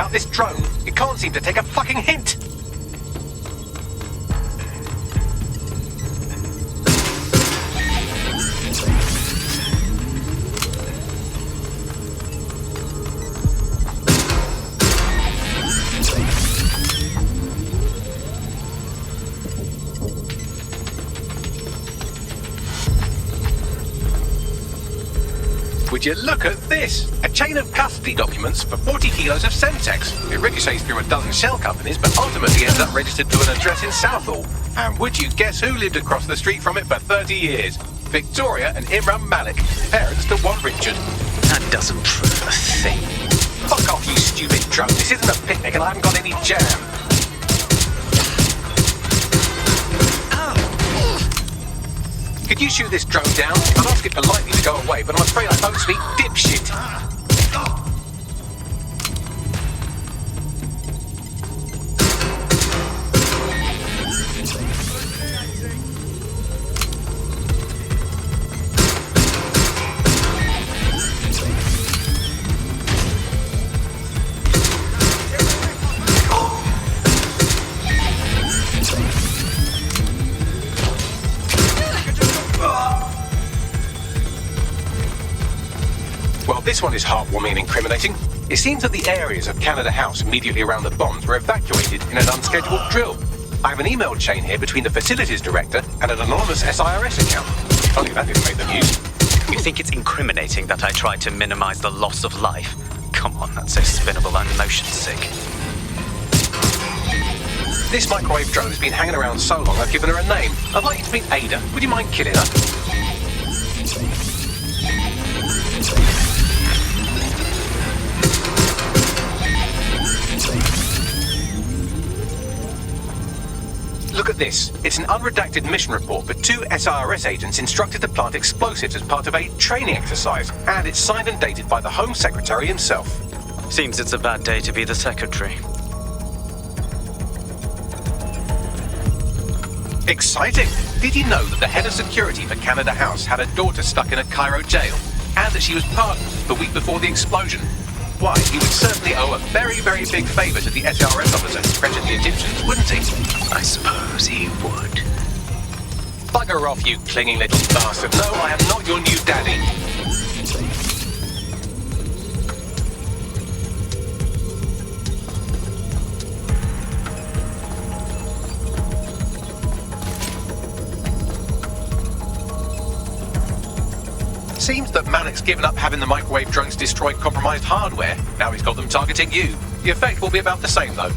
about this drone. It can't seem to take a fucking hint. Would you look at this? A chain of custody documents for 40 kilos of Semtex. It ricochets through a dozen shell companies, but ultimately ends up registered to an address in Southall. And would you guess who lived across the street from it for 30 years? Victoria and Imran Malik, parents to one Richard. That doesn't prove a thing. Fuck off, you stupid drone. This isn't a picnic and I haven't got any jam. Could you shoot this drone down? I'd ask it politely to go away, but I'm afraid I don't speak dipshit. Well, this one is heartwarming and incriminating. It seems that the areas of Canada House immediately around the bombs were evacuated in an unscheduled drill. I have an email chain here between the facilities director and an anonymous SIRS account. Only that didn't make the news. You think it's incriminating that I tried to minimize the loss of life? Come on, that's so spinnable and motion sick. This microwave drone has been hanging around so long I've given her a name. I'd like you to meet Ada. Would you mind killing her? Look at this. It's an unredacted mission report for 2 SIRS agents instructed to plant explosives as part of a training exercise, and it's signed and dated by the Home Secretary himself. Seems it's a bad day to be the secretary. Exciting! Did you know that the head of security for Canada House had a daughter stuck in a Cairo jail, and that she was pardoned the week before the explosion? Why, he would certainly owe a very, very big favour to the SIRS officer who pressured the Egyptians, wouldn't he? I suppose he would. Bugger off, you clinging little bastard. No, I am not your new daddy. Seems that Malik's given up having the microwave drones destroy compromised hardware. Now he's got them targeting you. The effect will be about the same, though.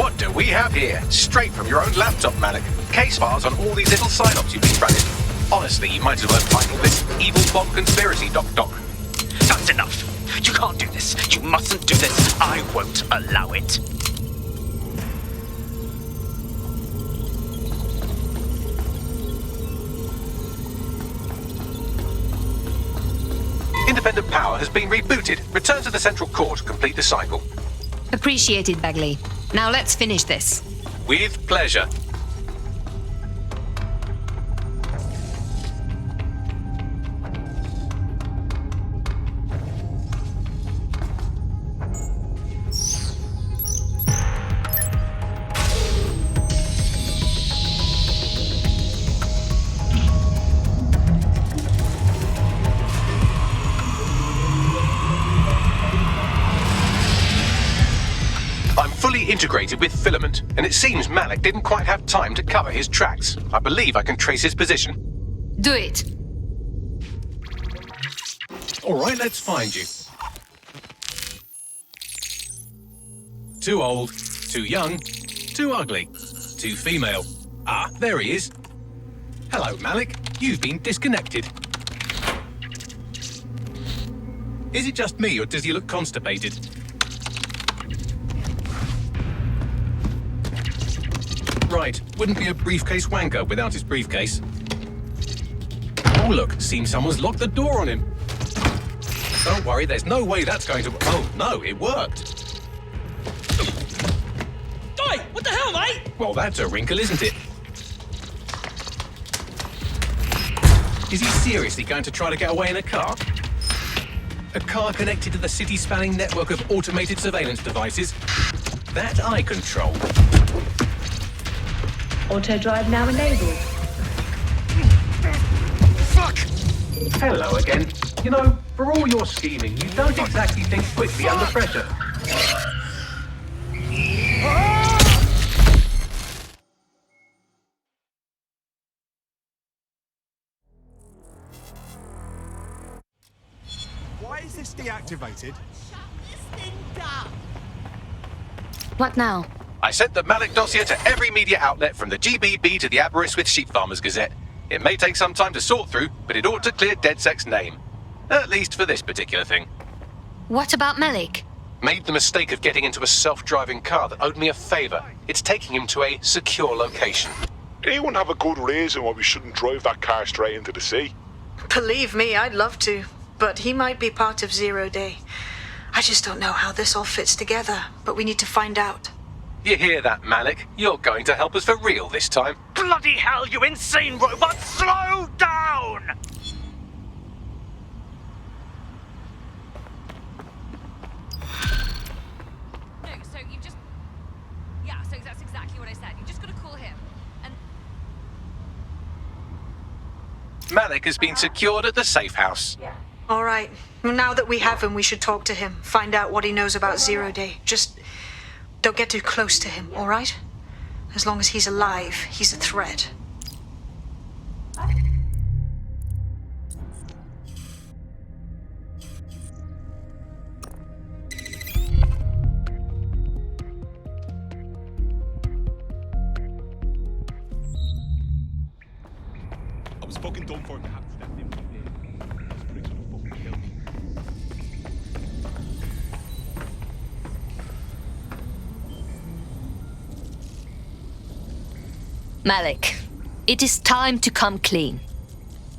What do we have here? Straight from your own laptop, Malik. Case files on all these little sign-ups you've been running. Honestly, you might as well title this Evil Bomb Conspiracy, Doc. That's enough. You can't do this. You mustn't do this. I won't allow it. Independent power has been rebooted. Return to the central core to complete the cycle. Appreciated, Bagley. Now let's finish this. With pleasure. Integrated with filament, and it seems Malik didn't quite have time to cover his tracks. I believe I can trace his position. Do it. All right, let's find you. Too old, too young, too ugly, too female. Ah, there he is. Hello, Malik. You've been disconnected. Is it just me, or does he look constipated? Right, wouldn't be a briefcase wanker without his briefcase. Oh look, seems someone's locked the door on him. Don't worry, there's no way that's going to... Oh no, it worked. Oi, what the hell, mate? Well, that's a wrinkle, isn't it? Is he seriously going to try to get away in a car? A car connected to the city-spanning network of automated surveillance devices? That I control. Auto drive now enabled. Fuck! Hello again. You know, for all your scheming, you don't exactly think quickly under pressure. Why is this deactivated? Shut this thing down. What now? I sent the Malik dossier to every media outlet from the GBB to the Aberystwyth Sheep Farmers Gazette. It may take some time to sort through, but it ought to clear DedSec's name. At least for this particular thing. What about Malik? Made the mistake of getting into a self-driving car that owed me a favor. It's taking him to a secure location. Anyone have a good reason why we shouldn't drive that car straight into the sea? Believe me, I'd love to, but he might be part of Zero Day. I just don't know how this all fits together, but we need to find out. You hear that, Malik? You're going to help us for real this time. Bloody hell, you insane robot! Slow down! No, so you just... Yeah, so that's exactly what I said. You just gotta call him. And... Malik has been secured at the safe house. All right, now that we have him, we should talk to him, find out what he knows about Zero Day. Just don't get too close to him, all right? As long as he's alive, he's a threat. I was fucking done for him to have to step in. Those pricks would have fucking killed me. Malik, it is time to come clean.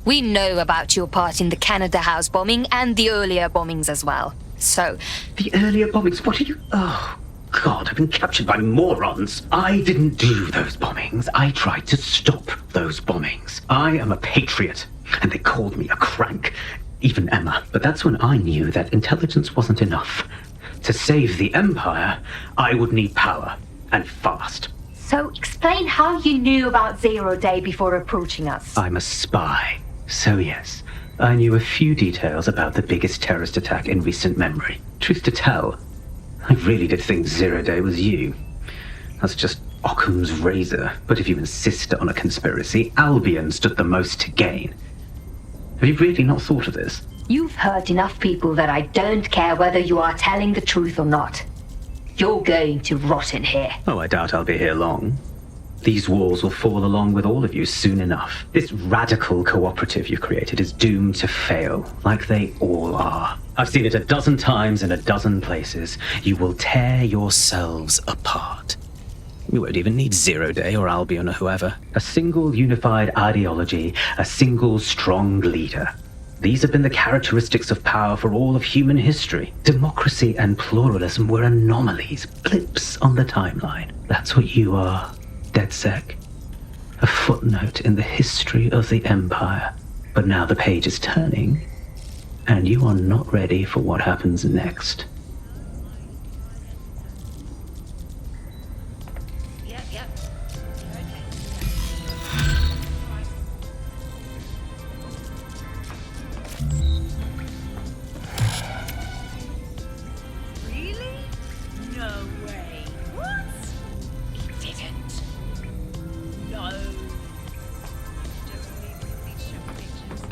We know about your part in the Canada House bombing and the earlier bombings as well. So, The earlier bombings? What are you... Oh, God, I've been captured by morons. I didn't do those bombings. I tried to stop those bombings. I am a patriot, and they called me a crank. Even Emma. But that's when I knew that intelligence wasn't enough. To save the Empire, I would need power, and fast. So explain how you knew about Zero Day before approaching us. I'm a spy. So yes, I knew a few details about the biggest terrorist attack in recent memory. Truth to tell, I really did think Zero Day was you. That's just Occam's razor. But if you insist on a conspiracy, Albion stood the most to gain. Have you really not thought of this? You've hurt enough people that I don't care whether you are telling the truth or not. You're going to rot in here. Oh, I doubt I'll be here long. These walls will fall along with all of you soon enough. This radical cooperative you created is doomed to fail, like they all are. I've seen it a dozen times in a dozen places. You will tear yourselves apart. We won't even need Zero Day or Albion or whoever. A single unified ideology, a single strong leader. These have been the characteristics of power for all of human history. Democracy and pluralism were anomalies, blips on the timeline. That's what you are, DedSec. A footnote in the history of the Empire. But now the page is turning, and you are not ready for what happens next. Yep. Really? No way. What? He didn't. No. Don't believe these show pictures.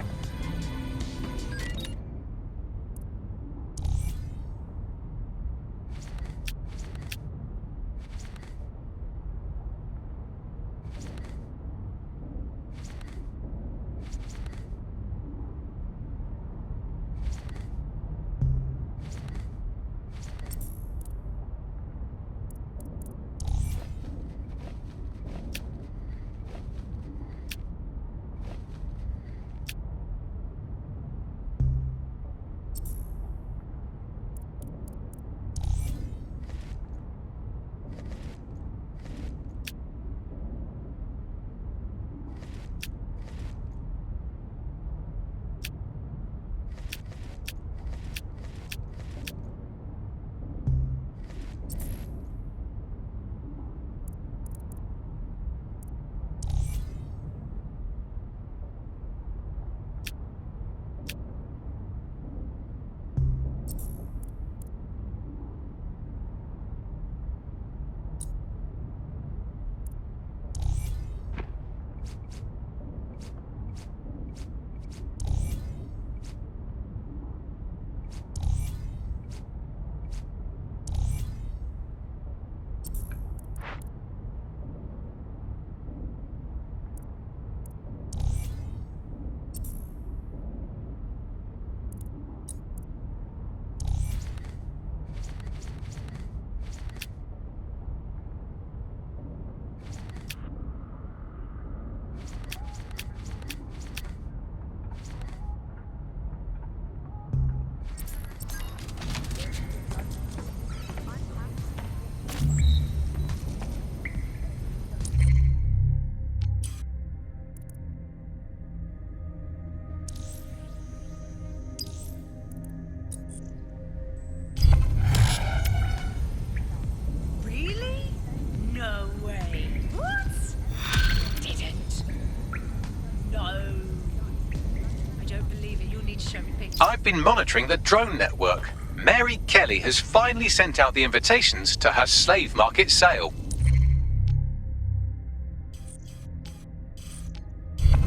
I've been monitoring the drone network. Mary Kelly has finally sent out the invitations to her slave market sale.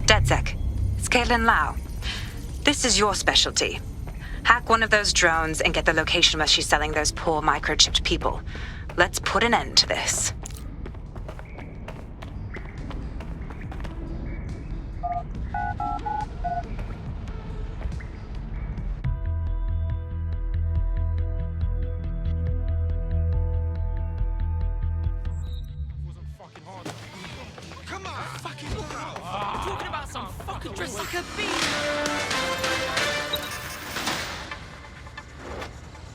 DedSec, it's Caitlin Lau. This is your specialty. Hack one of those drones and get the location where she's selling those poor microchipped people. Let's put an end to this. Talking about some fucking dress like a bee.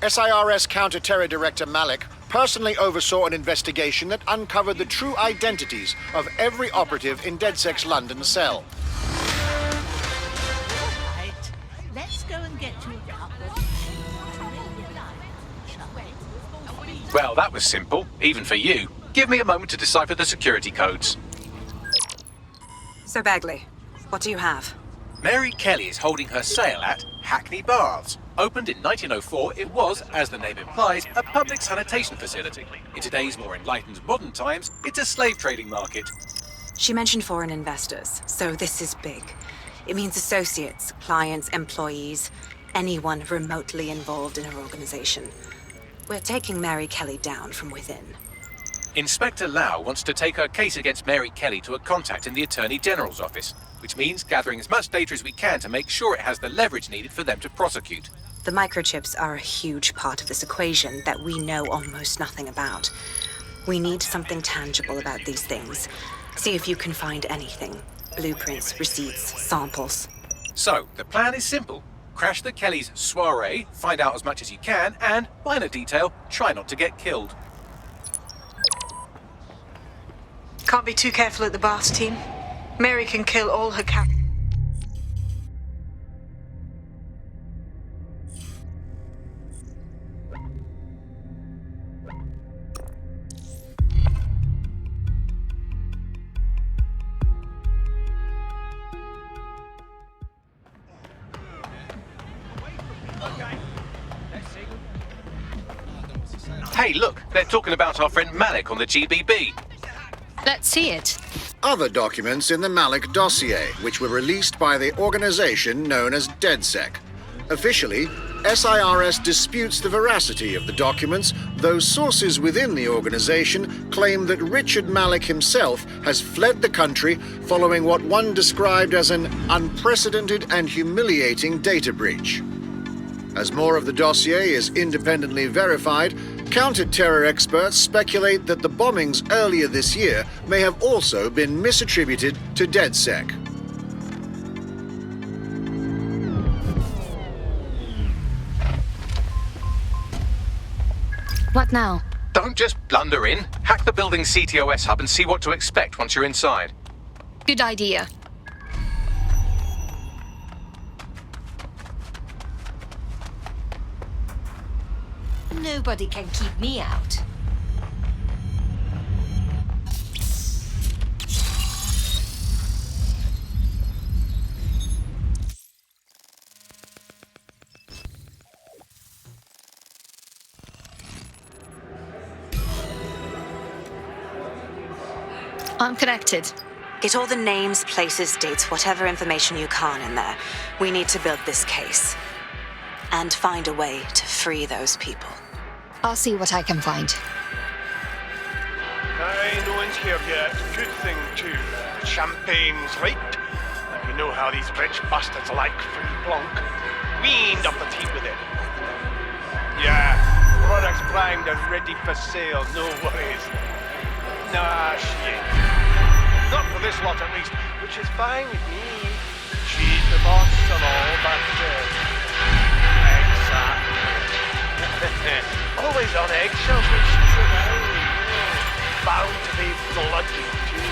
SIRS Counter-Terror Director Malik personally oversaw an investigation that uncovered the true identities of every operative in DedSec's London cell. Right. Let's go and get you a cup of... Well, that was simple, even for you. Give me a moment to decipher the security codes. So Bagley, what do you have? Mary Kelly is holding her sale at Hackney Baths. Opened in 1904, it was, as the name implies, a public sanitation facility. In today's more enlightened modern times, it's a slave trading market. She mentioned foreign investors, so this is big. It means associates, clients, employees, anyone remotely involved in her organization. We're taking Mary Kelly down from within. Inspector Lau wants to take her case against Mary Kelly to a contact in the Attorney General's office, which means gathering as much data as we can to make sure it has the leverage needed for them to prosecute. The microchips are a huge part of this equation that we know almost nothing about. We need something tangible about these things. See if you can find anything. Blueprints, receipts, samples. So, the plan is simple. Crash the Kellys' soiree, find out as much as you can, and, minor detail, try not to get killed. Can't be too careful at the Baths team. Mary can kill all her cap. Hey, look, they're talking about our friend Malik on the GBB. Let's see it. Other documents in the Malik dossier, which were released by the organization known as DedSec. Officially, SIRS disputes the veracity of the documents, though sources within the organization claim that Richard Malik himself has fled the country following what one described as an unprecedented and humiliating data breach. As more of the dossier is independently verified, counter-terror experts speculate that the bombings earlier this year may have also been misattributed to DedSec. What now? Don't just blunder in. Hack the building's CTOS hub and see what to expect once you're inside. Good idea. Nobody can keep me out. I'm connected. Get all the names, places, dates, whatever information you can in there. We need to build this case. And find a way to free those people. I'll see what I can find. Aye, no one's here yet. Good thing, too. Champagne's right. You know how these rich bastards like free plonk. We aimed up the team with it. Yeah, products primed and ready for sale, no worries. Nah, shit. Not for this lot at least, which is fine with me. She's the boss and all, but exactly. Always on eggshells when she's around. Bound to be bloody too.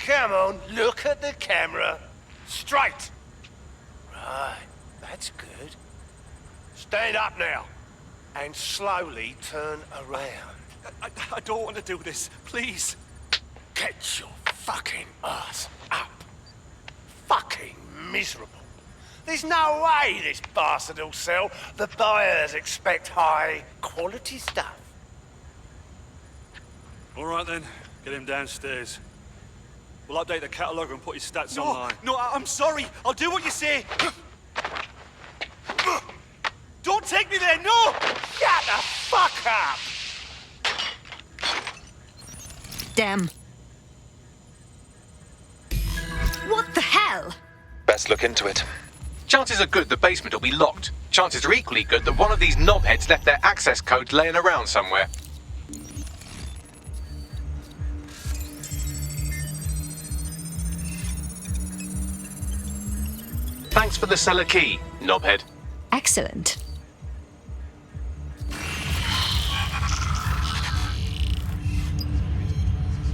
Come on, look at the camera. Straight. Right, that's good. Stand up now. And slowly turn around. I don't want to do this. Please. Get your fucking ass up. Fucking miserable. There's no way this bastard will sell. The buyers expect high quality stuff. All right then, get him downstairs. We'll update the catalogue and put his stats online. No, I'm sorry. I'll do what you say. Don't take me there, no! Shut the fuck up! Damn. What the hell? Best look into it. Chances are good the basement will be locked. Chances are equally good that one of these knobheads left their access code laying around somewhere. Thanks for the cellar key, knobhead. Excellent.